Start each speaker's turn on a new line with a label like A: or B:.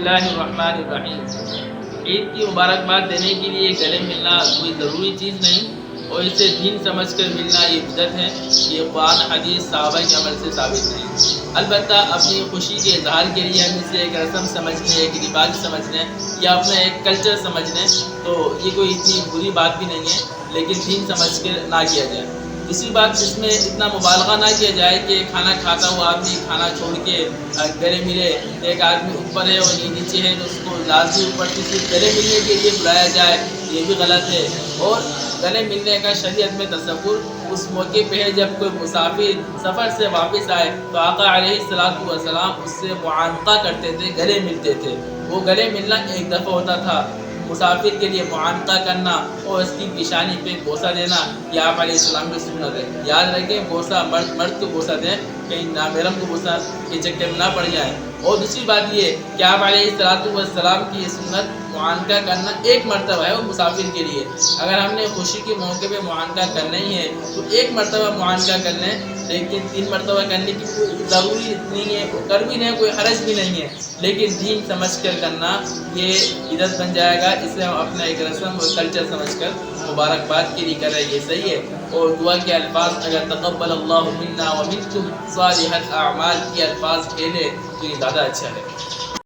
A: اللہ الرحمن الرحیم۔ عید کی مبارکباد دینے کے لیے گلے ملنا کوئی ضروری چیز نہیں، اور اسے دین سمجھ کر ملنا یہ بدعت ہے۔ یہ قرآن حدیث صحابہ کے عمل سے ثابت نہیں۔ البتہ اپنی خوشی کے اظہار کے لیے ہم اسے ایک رسم سمجھ لیں، ایک رواج سمجھ لیں یا اپنا ایک کلچر سمجھ لیں تو یہ کوئی اتنی بری بات بھی نہیں ہے، لیکن دین سمجھ کر نہ کیا جائے۔ دوسری بات، اس میں اتنا مبالغہ نہ کیا جائے کہ کھانا کھاتا ہوا آدمی کھانا چھوڑ کے گلے ملے، ایک آدمی اوپر ہے اور یہ نیچے ہے تو اس کو لازمی اوپر سے صرف گلے ملنے کے لیے بلایا جائے، یہ بھی غلط ہے۔ اور گلے ملنے کا شریعت میں تصور اس موقع پہ ہے جب کوئی مسافر سفر سے واپس آئے تو آقا علیہ السلام اس سے معانقہ کرتے تھے، گلے ملتے تھے۔ وہ گلے ملنا ایک دفعہ ہوتا تھا۔ مسافر کے لیے معانقہ کرنا اور اس کی پیشانی پہ بوسہ دینا یہ آپ علیہ السلام کی سنت ہے۔ یاد رکھیں، بوسہ مرد کو بوسہ دیں، کہیں نامحرم کو بوسہ کے چکر میں نہ پڑ جائیں۔ اور دوسری بات یہ کہ آپ علیہ السلام کی یہ سنت معانقہ کرنا ایک مرتبہ ہے وہ مسافر کے لیے۔ اگر ہم نے خوشی کے موقع پہ معانقہ کرنا ہی ہے تو ایک مرتبہ معانقہ کر لیں، لیکن 3 مرتبہ کرنے کی کوئی ضروری نہیں ہے، کر بھی نہیں، کوئی حرج بھی نہیں ہے، لیکن دین سمجھ کر کرنا یہ بدعت بن جائے گا۔ اسے ہم اپنا ایک رسم اور کلچر سمجھ کر مبارکباد کے لیے کر رہے ہیں، یہ صحیح ہے۔ اور دعا کے الفاظ اگر تقبل اللہ منا ومنکم صالح الاعمال کے الفاظ کھیلے تو یہ زیادہ اچھا ہے۔